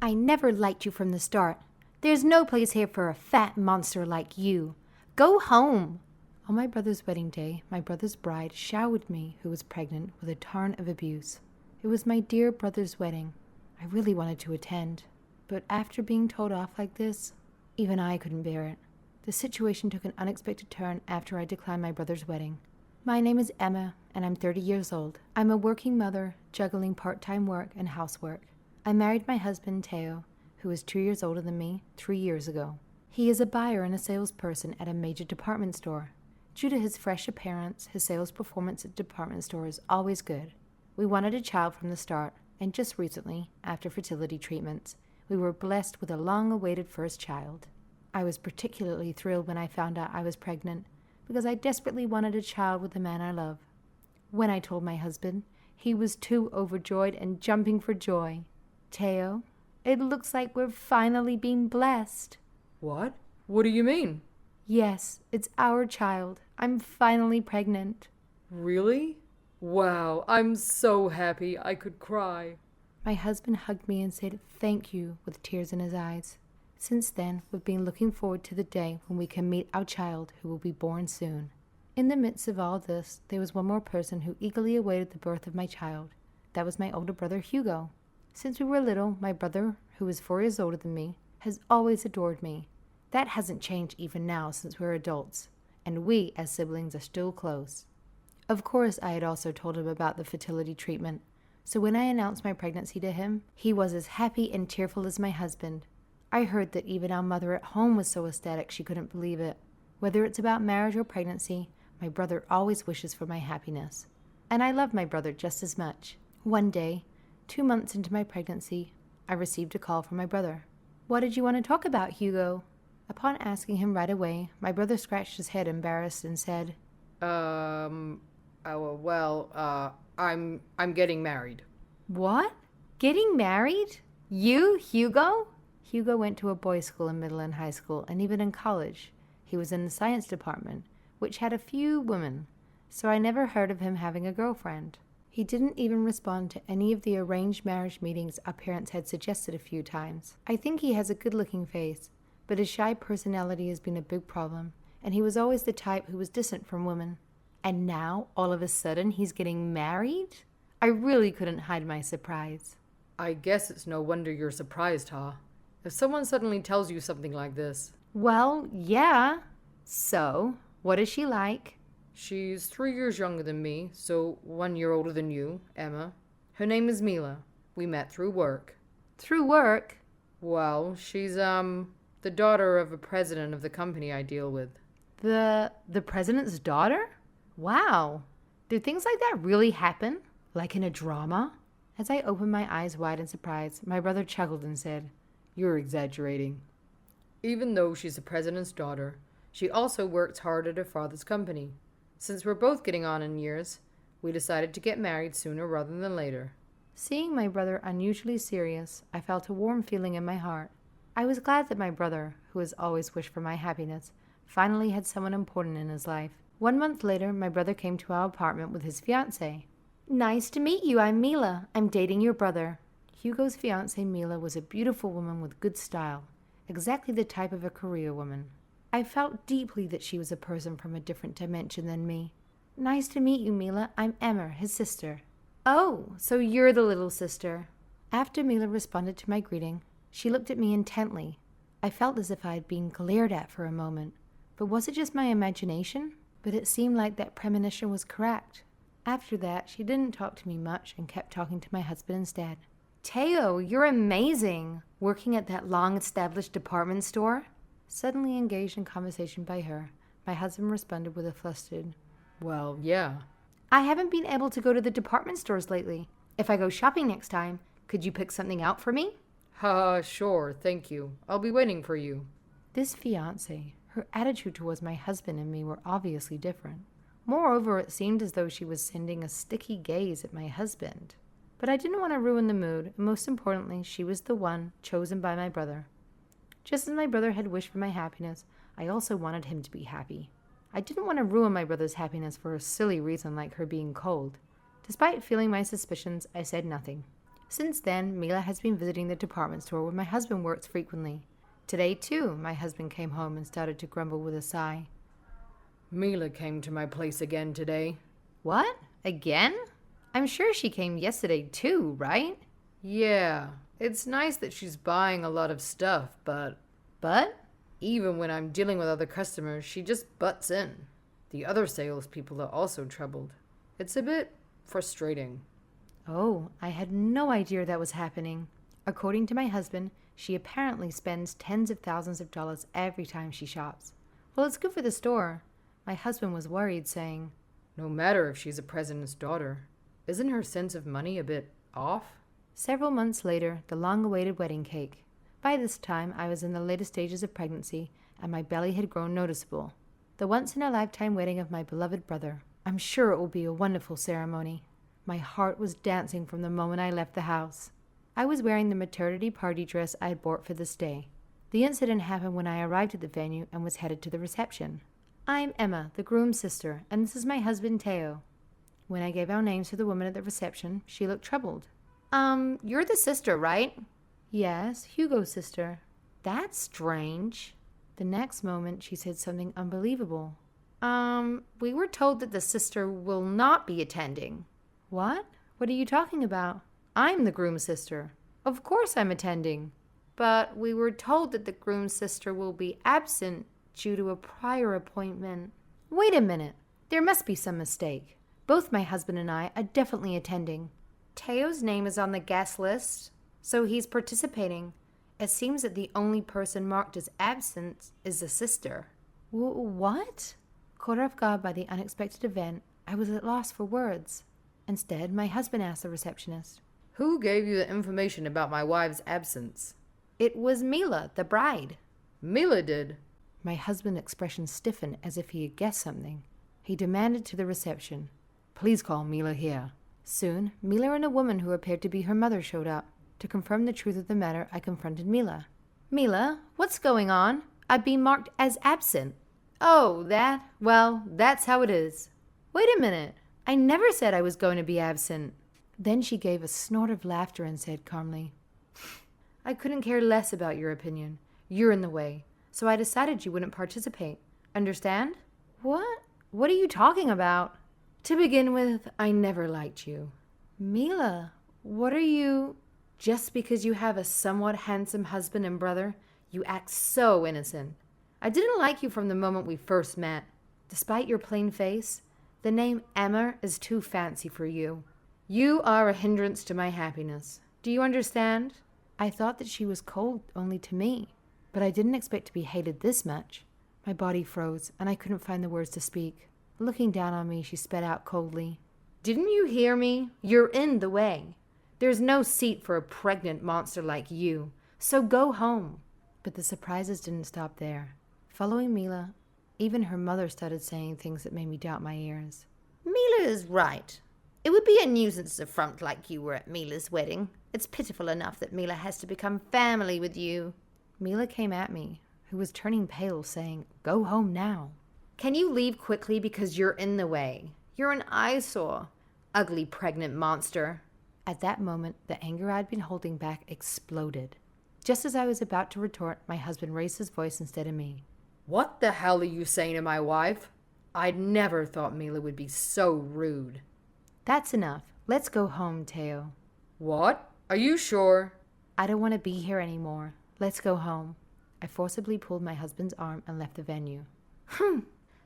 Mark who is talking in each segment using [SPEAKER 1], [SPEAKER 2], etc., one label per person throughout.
[SPEAKER 1] I never liked you from the start. There's no place here for a fat monster like you. Go home. On my brother's wedding day, my brother's bride showered me, who was pregnant, with a torrent of abuse. It was my dear brother's wedding. I really wanted to attend, but after being told off like this, even I couldn't bear it. The situation took an unexpected turn after I declined my brother's wedding. My name is Emma, and I'm 30 years old. I'm a working mother, juggling part-time work and housework. I married my husband, Teo, who is 2 years older than me, 3 years ago. He is a buyer and a salesperson at a major department store. Due to his fresh appearance, his sales performance at department store is always good. We wanted a child from the start, and just recently, after fertility treatments, we were blessed with a long-awaited first child. I was particularly thrilled when I found out I was pregnant, because I desperately wanted a child with the man I love. When I told my husband, he was too overjoyed and jumping for joy. Teo, it looks like we're finally being blessed.
[SPEAKER 2] What? What do you mean?
[SPEAKER 1] Yes, it's our child. I'm finally pregnant.
[SPEAKER 2] Really? Wow, I'm so happy I could cry.
[SPEAKER 1] My husband hugged me and said thank you with tears in his eyes. Since then, we've been looking forward to the day when we can meet our child who will be born soon. In the midst of all this, there was one more person who eagerly awaited the birth of my child. That was my older brother, Hugo. Since we were little, my brother, who is 4 years older than me, has always adored me. That hasn't changed even now since we're adults, and we, as siblings, are still close. Of course, I had also told him about the fertility treatment, so when I announced my pregnancy to him, he was as happy and tearful as my husband. I heard that even our mother at home was so ecstatic she couldn't believe it. Whether it's about marriage or pregnancy, my brother always wishes for my happiness. And I love my brother just as much. One day, 2 months into my pregnancy, I received a call from my brother. What did you want to talk about, Hugo? Upon asking him right away, my brother scratched his head embarrassed and said,
[SPEAKER 2] I'm getting married.
[SPEAKER 1] What? Getting married? You, Hugo? Hugo went to a boys' school in middle and high school, and even in college. He was in the science department, which had a few women, so I never heard of him having a girlfriend. He didn't even respond to any of the arranged marriage meetings our parents had suggested a few times. I think he has a good-looking face, but his shy personality has been a big problem, and he was always the type who was distant from women. And now, all of a sudden, he's getting married? I really couldn't hide my surprise.
[SPEAKER 2] I guess it's no wonder you're surprised, huh? If someone suddenly tells you something like this.
[SPEAKER 1] Well, yeah. So, what is she like?
[SPEAKER 2] She's 3 years younger than me, so 1 year older than you, Emma. Her name is Mila. We met through work.
[SPEAKER 1] Through work?
[SPEAKER 2] Well, she's, the daughter of a president of the company I deal with.
[SPEAKER 1] The president's daughter? Wow. Do things like that really happen? Like in a drama? As I opened my eyes wide in surprise, my brother chuckled and said,
[SPEAKER 2] You're exaggerating. Even though she's the president's daughter, she also works hard at her father's company. Since we're both getting on in years, we decided to get married sooner rather than later.
[SPEAKER 1] Seeing my brother unusually serious, I felt a warm feeling in my heart. I was glad that my brother, who has always wished for my happiness, finally had someone important in his life. 1 month later, my brother came to our apartment with his fiancée. Nice to meet you. I'm Mila. I'm dating your brother. Hugo's fiancée, Mila, was a beautiful woman with good style, exactly the type of a career woman. I felt deeply that she was a person from a different dimension than me. Nice to meet you, Mila. I'm Emma, his sister. Oh, so you're the little sister. After Mila responded to my greeting, she looked at me intently. I felt as if I had been glared at for a moment. But was it just my imagination? But it seemed like that premonition was correct. After that, she didn't talk to me much and kept talking to my husband instead. Teo, you're amazing! Working at that long-established department store? Suddenly engaged in conversation by her, my husband responded with a flustered,
[SPEAKER 2] Well, yeah.
[SPEAKER 1] I haven't been able to go to the department stores lately. If I go shopping next time, could you pick something out for me?
[SPEAKER 2] Sure, thank you. I'll be waiting for you.
[SPEAKER 1] This fiancée, her attitude towards my husband and me were obviously different. Moreover, it seemed as though she was sending a sticky gaze at my husband. But I didn't want to ruin the mood, and most importantly, she was the one chosen by my brother. Just as my brother had wished for my happiness, I also wanted him to be happy. I didn't want to ruin my brother's happiness for a silly reason like her being cold. Despite feeling my suspicions, I said nothing. Since then, Mila has been visiting the department store where my husband works frequently. Today, too, my husband came home and started to grumble with a sigh.
[SPEAKER 2] Mila came to my place again today.
[SPEAKER 1] What? Again? I'm sure she came yesterday, too, right?
[SPEAKER 2] Yeah, it's nice that she's buying a lot of stuff, but even when I'm dealing with other customers, she just butts in. The other salespeople are also troubled. It's a bit frustrating.
[SPEAKER 1] Oh, I had no idea that was happening. According to my husband, she apparently spends tens of thousands of dollars every time she shops. Well, it's good for the store. My husband was worried, saying,
[SPEAKER 2] No matter if she's a president's daughter, isn't her sense of money a bit off?
[SPEAKER 1] Several months later, the long-awaited wedding cake. By this time, I was in the later stages of pregnancy, and my belly had grown noticeable. The once-in-a-lifetime wedding of my beloved brother. I'm sure it will be a wonderful ceremony. My heart was dancing from the moment I left the house. I was wearing the maternity party dress I had bought for this day. The incident happened when I arrived at the venue and was headed to the reception. I'm Emma, the groom's sister, and this is my husband, Teo. When I gave our names to the woman at the reception, she looked troubled. You're the sister, right? Yes, Hugo's sister. That's strange. The next moment, she said something unbelievable. We were told that the sister will not be attending. What? What are you talking about? I'm the groom's sister. Of course I'm attending. But we were told that the groom's sister will be absent due to a prior appointment. Wait a minute. There must be some mistake. Both my husband and I are definitely attending. Teo's name is on the guest list, so he's participating. It seems that the only person marked as absent is the sister. What? Caught off guard by the unexpected event, I was at loss for words. Instead, my husband asked the receptionist,
[SPEAKER 2] Who gave you the information about my wife's absence?
[SPEAKER 1] It was Mila, the bride.
[SPEAKER 2] Mila did.
[SPEAKER 1] My husband's expression stiffened as if he had guessed something. He demanded to the reception, Please call Mila here. Soon, Mila and a woman who appeared to be her mother showed up. To confirm the truth of the matter, I confronted Mila. Mila, what's going on? I've been marked as absent. Oh, that? Well, that's how it is. Wait a minute. I never said I was going to be absent. Then she gave a snort of laughter and said calmly, I couldn't care less about your opinion. You're in the way, so I decided you wouldn't participate. Understand? What? What are you talking about? To begin with, I never liked you. Mila, what are you... Just because you have a somewhat handsome husband and brother, you act so innocent. I didn't like you from the moment we first met. Despite your plain face, the name Emma is too fancy for you. You are a hindrance to my happiness. Do you understand? I thought that she was cold only to me, but I didn't expect to be hated this much. My body froze, and I couldn't find the words to speak. Looking down on me, she sped out coldly. Didn't you hear me? You're in the way. There's no seat for a pregnant monster like you, so go home. But the surprises didn't stop there. Following Mila, even her mother started saying things that made me doubt my ears. Mila is right. It would be a nuisance to front like you were at Mila's wedding. It's pitiful enough that Mila has to become family with you. Mila came at me, who was turning pale, saying, Go home now. Can you leave quickly because you're in the way? You're an eyesore, ugly pregnant monster. At that moment, the anger I'd been holding back exploded. Just as I was about to retort, my husband raised his voice instead of me.
[SPEAKER 2] What the hell are you saying to my wife? I'd never thought Mila would be so rude.
[SPEAKER 1] That's enough. Let's go home, Teo.
[SPEAKER 2] What? Are you sure?
[SPEAKER 1] I don't want to be here anymore. Let's go home. I forcibly pulled my husband's arm and left the venue.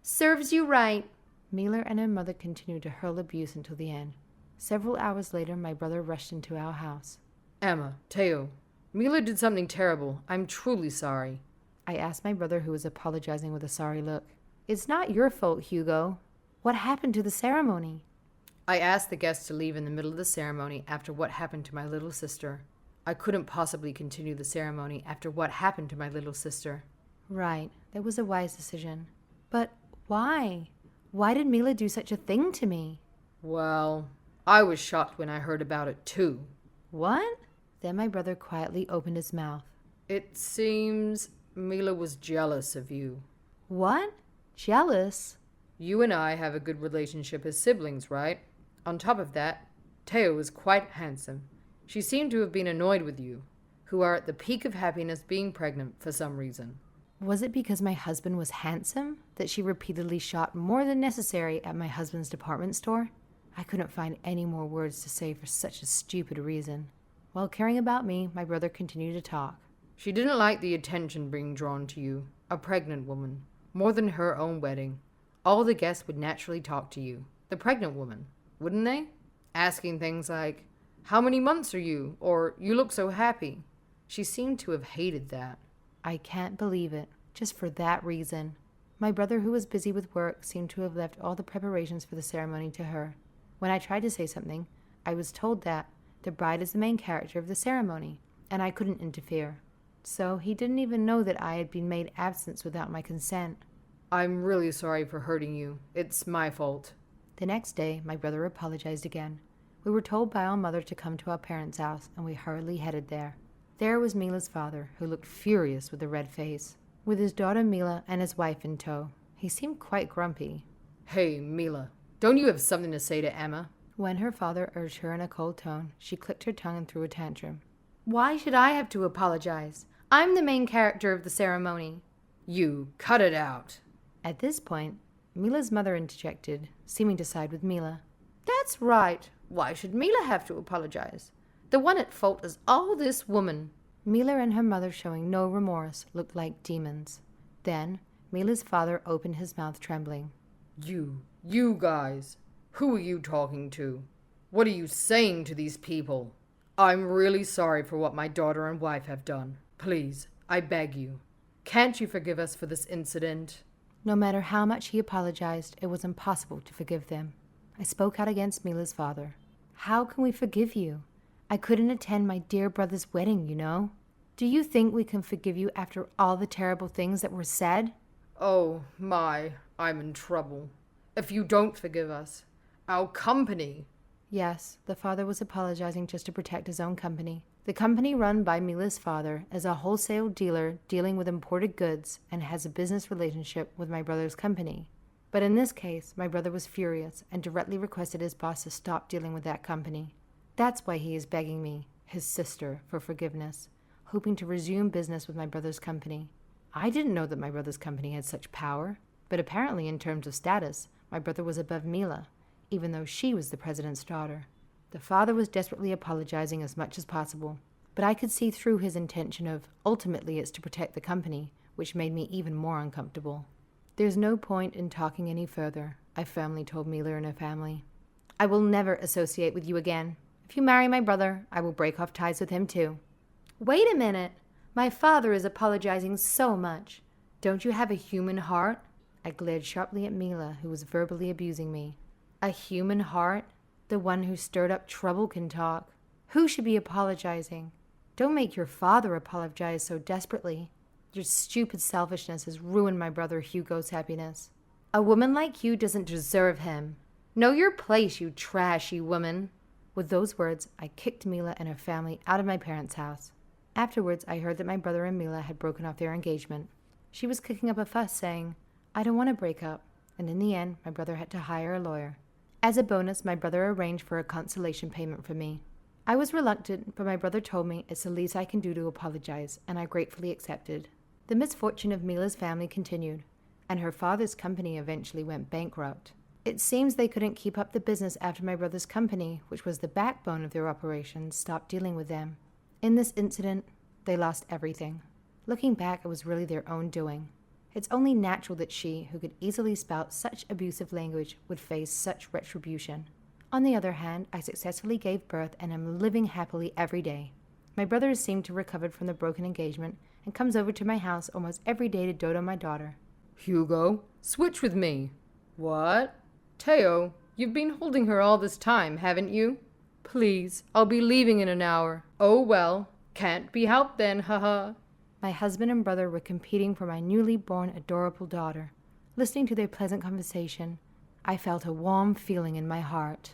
[SPEAKER 1] Serves you right. Mila and her mother continued to hurl abuse until the end. Several hours later, my brother rushed into our house.
[SPEAKER 2] Emma, Teo, Mila did something terrible. I'm truly sorry.
[SPEAKER 1] I asked my brother, who was apologizing with a sorry look. It's not your fault, Hugo. What happened to the ceremony?
[SPEAKER 2] I asked the guests to leave in the middle of the ceremony after what happened to my little sister. I couldn't possibly continue the ceremony after what happened to my little sister.
[SPEAKER 1] Right, that was a wise decision. But why? Why did Mila do such a thing to me?
[SPEAKER 2] Well, I was shocked when I heard about it too.
[SPEAKER 1] What? Then my brother quietly opened his mouth.
[SPEAKER 2] It seems Mila was jealous of you.
[SPEAKER 1] What? Jealous?
[SPEAKER 2] You and I have a good relationship as siblings, right? On top of that, Teo is quite handsome. She seemed to have been annoyed with you, who are at the peak of happiness being pregnant for some reason.
[SPEAKER 1] Was it because my husband was handsome that she repeatedly shot more than necessary at my husband's department store? I couldn't find any more words to say for such a stupid reason. While caring about me, my brother continued to talk.
[SPEAKER 2] She didn't like the attention being drawn to you, a pregnant woman, more than her own wedding. All the guests would naturally talk to you, the pregnant woman, wouldn't they? Asking things like, "How many months are you?" or "You look so happy." She seemed to have hated that.
[SPEAKER 1] I can't believe it, just for that reason. My brother, who was busy with work, seemed to have left all the preparations for the ceremony to her. When I tried to say something, I was told that the bride is the main character of the ceremony, and I couldn't interfere. So he didn't even know that I had been made absent without my consent.
[SPEAKER 2] I'm really sorry for hurting you. It's my fault.
[SPEAKER 1] The next day, my brother apologized again. We were told by our mother to come to our parents' house, and we hurriedly headed there. There was Mila's father, who looked furious with a red face, with his daughter Mila and his wife in tow. He seemed quite grumpy.
[SPEAKER 2] Hey, Mila, don't you have something to say to Emma?
[SPEAKER 1] When her father urged her in a cold tone, she clicked her tongue and threw a tantrum. Why should I have to apologize? I'm the main character of the ceremony.
[SPEAKER 2] You cut it out.
[SPEAKER 1] At this point, Mila's mother interjected, seeming to side with Mila. That's right. Why should Mila have to apologize? The one at fault is all this woman. Mila and her mother, showing no remorse, looked like demons. Then, Mila's father opened his mouth trembling.
[SPEAKER 2] You guys, who are you talking to? What are you saying to these people? I'm really sorry for what my daughter and wife have done. Please, I beg you. Can't you forgive us for this incident?
[SPEAKER 1] No matter how much he apologized, it was impossible to forgive them. I spoke out against Mila's father. How can we forgive you? I couldn't attend my dear brother's wedding, you know. Do you think we can forgive you after all the terrible things that were said?
[SPEAKER 2] Oh, my, I'm in trouble. If you don't forgive us, our company...
[SPEAKER 1] Yes, the father was apologizing just to protect his own company. The company run by Mila's father is a wholesale dealer dealing with imported goods and has a business relationship with my brother's company. But in this case, my brother was furious and directly requested his boss to stop dealing with that company. That's why he is begging me, his sister, for forgiveness, hoping to resume business with my brother's company. I didn't know that my brother's company had such power, but apparently in terms of status, my brother was above Mila, even though she was the president's daughter. The father was desperately apologizing as much as possible, but I could see through his intention of, ultimately it's to protect the company, which made me even more uncomfortable. There's no point in talking any further, I firmly told Mila and her family. I will never associate with you again. If you marry my brother, I will break off ties with him too. Wait a minute. My father is apologizing so much. Don't you have a human heart? I glared sharply at Mila, who was verbally abusing me. A human heart? The one who stirred up trouble can talk. Who should be apologizing? Don't make your father apologize so desperately. Your stupid selfishness has ruined my brother Hugo's happiness. A woman like you doesn't deserve him. Know your place, you trashy woman. With those words, I kicked Mila and her family out of my parents' house. Afterwards, I heard that my brother and Mila had broken off their engagement. She was kicking up a fuss, saying, I don't want to break up, and in the end, my brother had to hire a lawyer. As a bonus, my brother arranged for a consolation payment for me. I was reluctant, but my brother told me it's the least I can do to apologize, and I gratefully accepted. The misfortune of Mila's family continued, and her father's company eventually went bankrupt. It seems they couldn't keep up the business after my brother's company, which was the backbone of their operations, stopped dealing with them. In this incident, they lost everything. Looking back, it was really their own doing. It's only natural that she, who could easily spout such abusive language, would face such retribution. On the other hand, I successfully gave birth and am living happily every day. My brother has seemed to have recovered from the broken engagement and comes over to my house almost every day to dote on my daughter.
[SPEAKER 2] Hugo, switch with me. What? Teo, you've been holding her all this time, haven't you? Please, I'll be leaving in an hour. Oh well, can't be helped then, haha.
[SPEAKER 1] My husband and brother were competing for my newly born adorable daughter. Listening to their pleasant conversation, I felt a warm feeling in my heart.